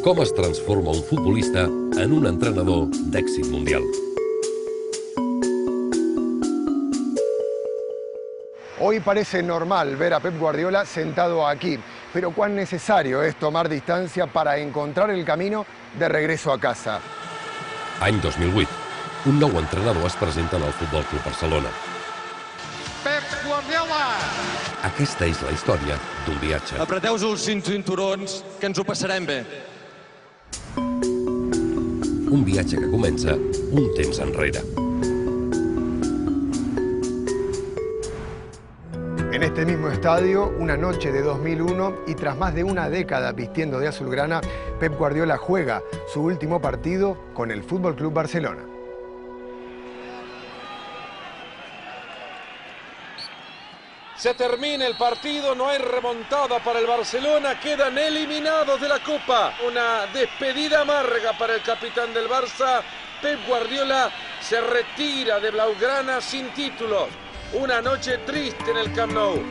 Com es transforma un futbolista en un entrenador d'èxit mundial. Hoy parece normal ver a Pep Guardiola sentado aquí, pero cuán necesario es tomar distancia para encontrar el camino de regreso a casa. Any 2008. Un nou entrenador es presenta en el Futbol Club Barcelona. Pep Guardiola! Aquesta és la història d'un viatge. Apreteu-vos els cinturons, que ens ho passarem bé. Un viatge que comença un temps enrere. En este mismo estadio, una noche de 2001 y tras más de una década vistiendo de azulgrana, Pep Guardiola juega su último partido con el Fútbol Club Barcelona. Se termina el partido, no hay remontada para el Barcelona, quedan eliminados de la Copa. Una despedida amarga para el capitán del Barça. Pep Guardiola se retira de Blaugrana sin títulos. Una noche triste en el Camp Nou.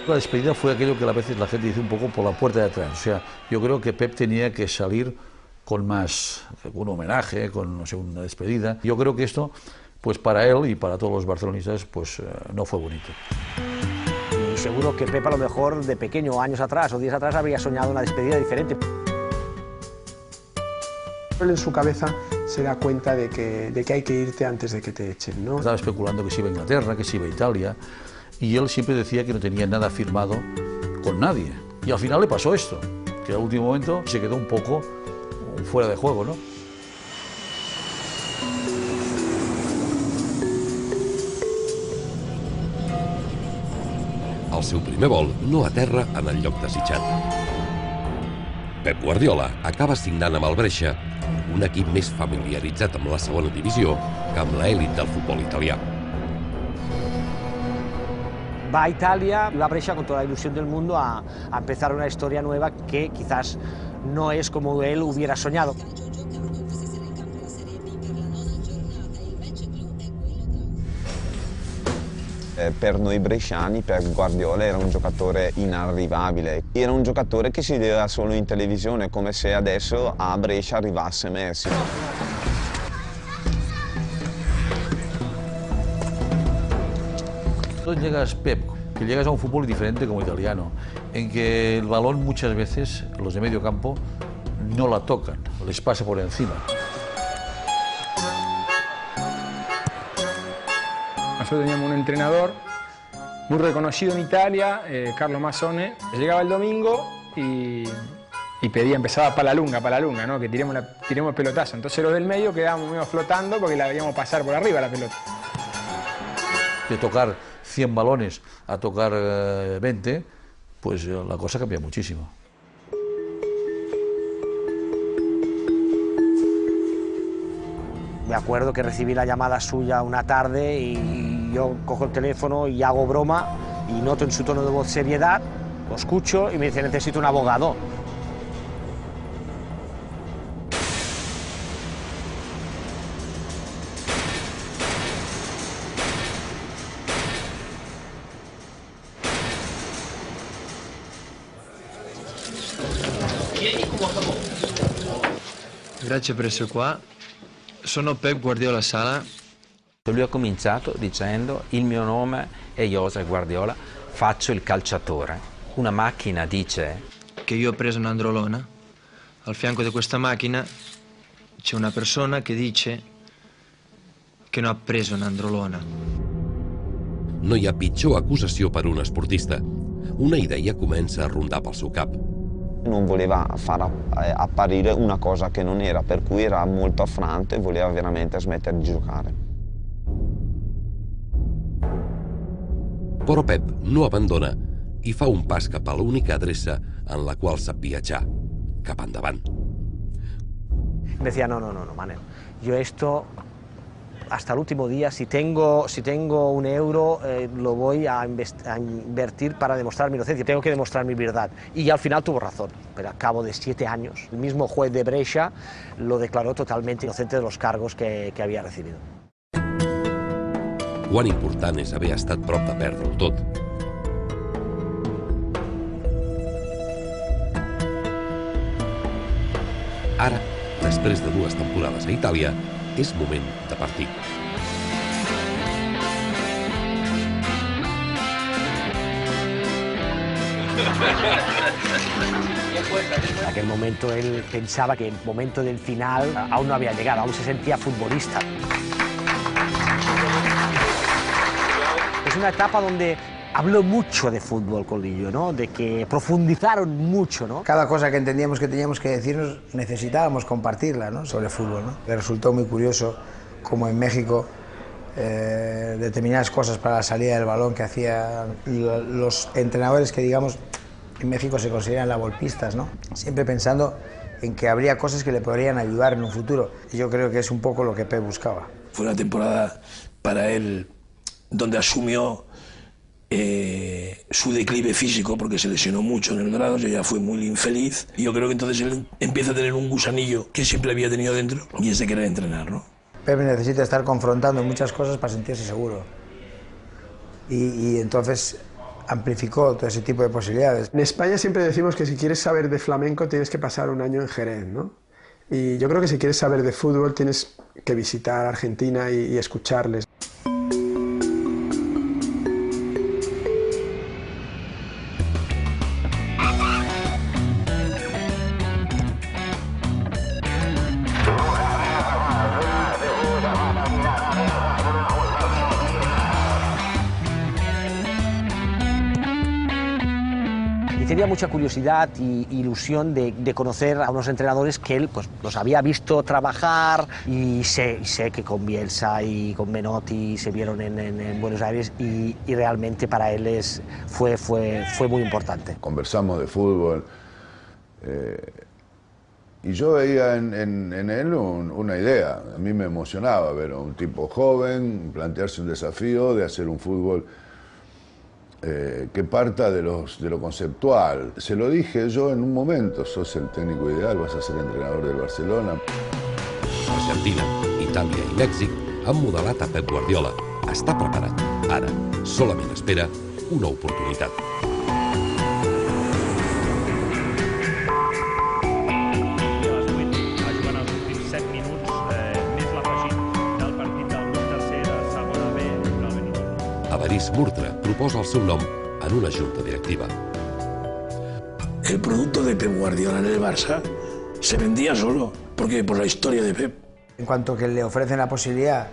La despedida fue aquello que a veces la gente dice un poco por la puerta de atrás. O sea, yo creo que Pep tenía que salir con más, un homenaje, con no sé, una despedida. Yo creo que esto, pues para él y para todos los barcelonistas, pues no fue bonito. Y seguro que Pep a lo mejor de pequeño, años atrás o días atrás, habría soñado una despedida diferente. Él en su cabeza se da cuenta de que hay que irte antes de que te echen, ¿no? Estaba especulando que se iba a Inglaterra, que se iba a Italia, y él siempre decía que no tenía nada firmado con nadie. Y al final le pasó esto, que al último momento se quedó un poco fuera de juego, ¿no? El seu primer vol no aterra en el lloc desitjat. Pep Guardiola acaba signant amb el Brescia, un equip més familiaritzat amb la segona divisió que amb l'elit del futbol italià. Va a Italia, la Brescia con toda la ilusión del mundo a empezar una historia nueva que quizás no es como él hubiera soñado. Per noi bresciani, Pep Guardiola era un giocatore inarrivabile. Era un giocatore che si vedeva solo in televisione, come se adesso a Brescia arrivasse Messi. Entonces llegas Pep, que llegas a un fútbol diferente como italiano, en que el balón muchas veces, los de medio campo, no la tocan, les pasa por encima. Nosotros teníamos un entrenador muy reconocido en Italia, Carlo Mazzone. Llegaba el domingo y pedía, empezaba para la lunga, ¿no? Que tiremos el pelotazo. Entonces los del medio quedábamos medio flotando porque la veíamos pasar por arriba la pelota. De tocar 100 balones a tocar 20, pues la cosa cambia muchísimo. Me acuerdo que recibí la llamada suya una tarde y yo cojo el teléfono y hago broma y noto en su tono de voz seriedad, lo escucho y me dice: necesito un abogado. Grazie per essere qua. Sono Pep Guardiola Sala. Lui ha cominciato dicendo: il mio nome è Josep Guardiola, faccio il calciatore. Una macchina dice Che io ho preso un'androlona. Al fianco di questa macchina c'è una persona che dice che non ha preso un'androlona. No hi ha pitjor acusació per un esportista. Una idea comença a rondar pel seu cap. Non voleva far apparire una cosa che non era, per cui era molto affrante e voleva veramente smettere di giocare. Però Pep no abandona i fa un pas cap a l'única adreça en la qual sap viatjar, cap endavant. Me decía: no, Manel, yo esto hasta el último día, si tengo un euro, lo voy a invertir para demostrar mi inocencia, tengo que demostrar mi verdad. Y al final tuvo razón, pero al cabo de 7 años, el mismo juez de Brescia lo declaró totalmente inocente de los cargos que havia recibido. Quant important és haver estat prop de perdre-ho tot. Ara, després de 2 temporades a Itàlia, és moment de partir. En aquel momento él pensaba que el momento del final aún no había llegado, aún se sentía futbolista. Es una etapa donde habló mucho de fútbol con Lillo, ¿no? De que profundizaron mucho, ¿no? Cada cosa que entendíamos que teníamos que decirnos necesitábamos compartirla, ¿no? Sobre fútbol, ¿no? Me resultó muy curioso cómo en México determinadas cosas para la salida del balón que hacían los entrenadores que, digamos, en México se consideran lavolpistas, ¿no? Siempre pensando en que habría cosas que le podrían ayudar en un futuro. Y yo creo que es un poco lo que Pep buscaba. Fue una temporada para él donde asumió su declive físico, porque se lesionó mucho en el Dorado, ya fue muy infeliz, y yo creo que entonces él empieza a tener un gusanillo que siempre había tenido dentro, y es de querer entrenar, ¿no? Pep necesita estar confrontando muchas cosas para sentirse seguro, y entonces amplificó todo ese tipo de posibilidades. En España siempre decimos que si quieres saber de flamenco tienes que pasar un año en Jerez, ¿no? Y yo creo que si quieres saber de fútbol tienes que visitar Argentina y escucharles. Y tenía mucha curiosidad y ilusión de conocer a unos entrenadores que él pues, los había visto trabajar, y sé que con Bielsa y con Menotti se vieron en Buenos Aires, y realmente para él fue muy importante. Conversamos de fútbol y yo veía en él una idea. A mí me emocionaba ver a un tipo joven plantearse un desafío de hacer un fútbol que parta de lo conceptual. Se lo dije yo en un momento: sos el técnico ideal, vas a ser entrenador del Barcelona. Argentina, Itàlia i Mèxic han modelat a Pep Guardiola. Està preparat. Ara, solament espera una oportunitat. Evarist Murtra proposa el seu nom en una junta directiva. El producto de Pep Guardiola en el Barça se vendía solo, porque por la historia de Pep. En cuanto que le ofrecen la posibilidad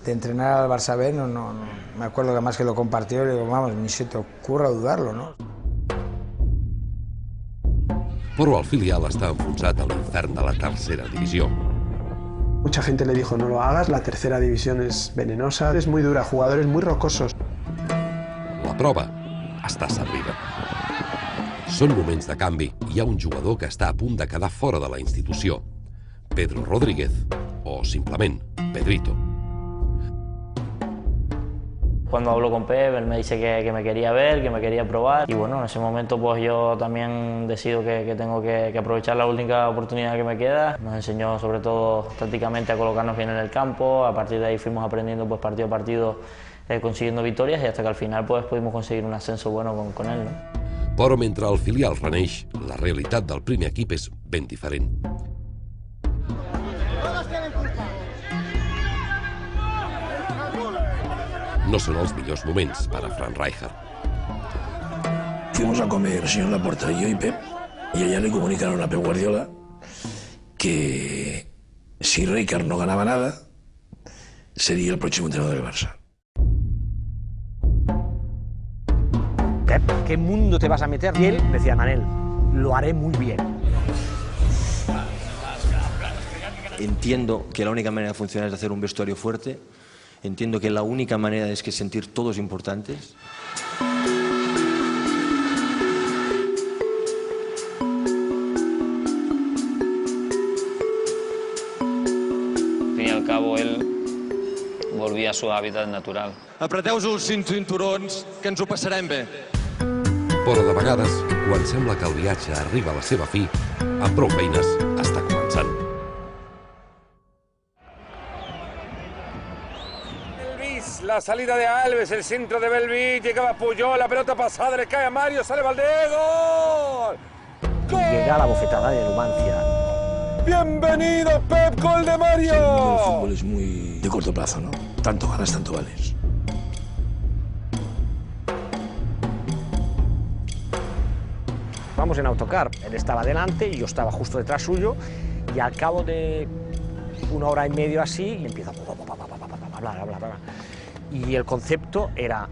de entrenar al Barça B, no, me acuerdo que además que lo compartió y le digo, vamos, ni se te ocurra dudarlo, ¿no? Però el filial està enfonsat a l'infern de la tercera divisió. Mucha gente le dijo, no lo hagas, la tercera división es venenosa, es muy dura, jugadores muy rocosos. La prova està servida. Són moments de canvi i hi ha un jugador que està a punt de quedar fora de la institució. Pedro Rodríguez, o simplement Pedrito. Cuando hablo con Pep, él me dice que me quería ver, que me quería probar. Y bueno, en ese momento pues yo también decido que tengo que aprovechar la única oportunidad que me queda. Nos enseñó sobre todo tácticamente a colocarnos bien en el campo. A partir de ahí fuimos aprendiendo pues partido a partido, consiguiendo victorias, y hasta que al final pues pudimos conseguir un ascenso bueno con él, ¿no? Però mentre el filial reneix, la realitat del primer equip és ben diferent. No son los millors moments para Frank Rijkaard. Fuimos a comer, señor Laporta, yo y Pep, y allá le comunicaron a Pep Guardiola que si Rijkaard no ganaba nada, sería el próximo entrenador del Barça. Pep, ¿qué mundo te vas a meter? Y él decía, Manel, lo haré muy bien. Entiendo que la única manera de funcionar es hacer un vestuario fuerte. Entiendo que la única manera es que sentir todos importantes. Al fin y al cabo, él volvia al seu hàbitat natural. Apreteu-vos els cinturons, que ens ho passarem bé. Però de vegades, quan sembla que el viatge arriba a la seva fi, amb prou feines està començant. Belvis, la salida de Alves, el centro de Belvis, llegaba Puyol, la pelota pasada, le cae a Mario, sale Valdés, ¡gol! Llega la bofetada de Numancia. ¡Bienvenido, Pep, gol de Mario! El fútbol es muy de corto plazo, ¿no? Tanto ganas, tanto vales. Vamos en autocar, él estaba delante y yo estaba justo detrás suyo y al cabo de 1 hora y media así empieza a hablar. Y el concepto era,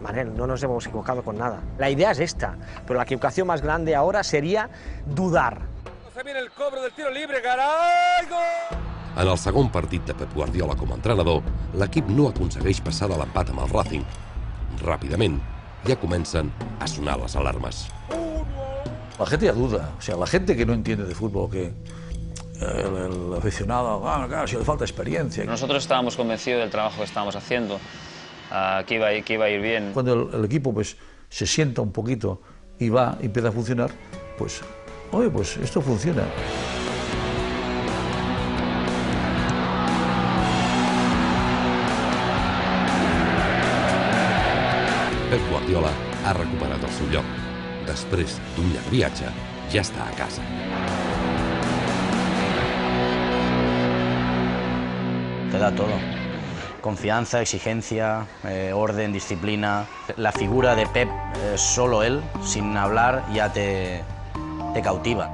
Manel, no nos hemos equivocado con nada. La idea es esta, pero la equivocación más grande ahora sería dudar. Se viene el cobro del tiro libre, carai, gol! En el segon partit de Pep Guardiola com a entrenador, l'equip no aconsegueix passar de l'empat amb el Racing. Ràpidament, ja comencen a sonar les alarmes. La gente ya duda, o sea, la gente que no entiende de fútbol, que el aficionado, claro, si le falta experiencia. Nosotros estábamos convencidos del trabajo que estábamos haciendo, que iba a ir bien. Cuando el equipo pues, se sienta un poquito y va y empieza a funcionar, pues, oye, pues esto funciona. Pep Guardiola ha recuperat el seu lloc. Després d'un llarg viatge, ja està a casa. Te da todo. Confianza, exigencia, orden, disciplina. La figura de Pep, solo él, sin hablar, ya te cautiva.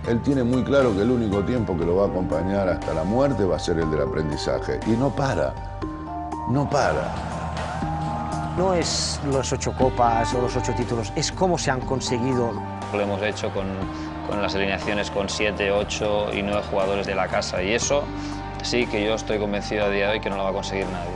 Él tiene muy claro que el único tiempo que lo va a acompañar hasta la muerte va a ser el del aprendizaje. Y no para, no para. No es las 8 copas o los 8 títulos, es cómo se han conseguido. Lo hemos hecho con las alineaciones con 7, 8 y 9 jugadores de la casa y eso sí que yo estoy convencido a día de hoy que no lo va a conseguir nadie.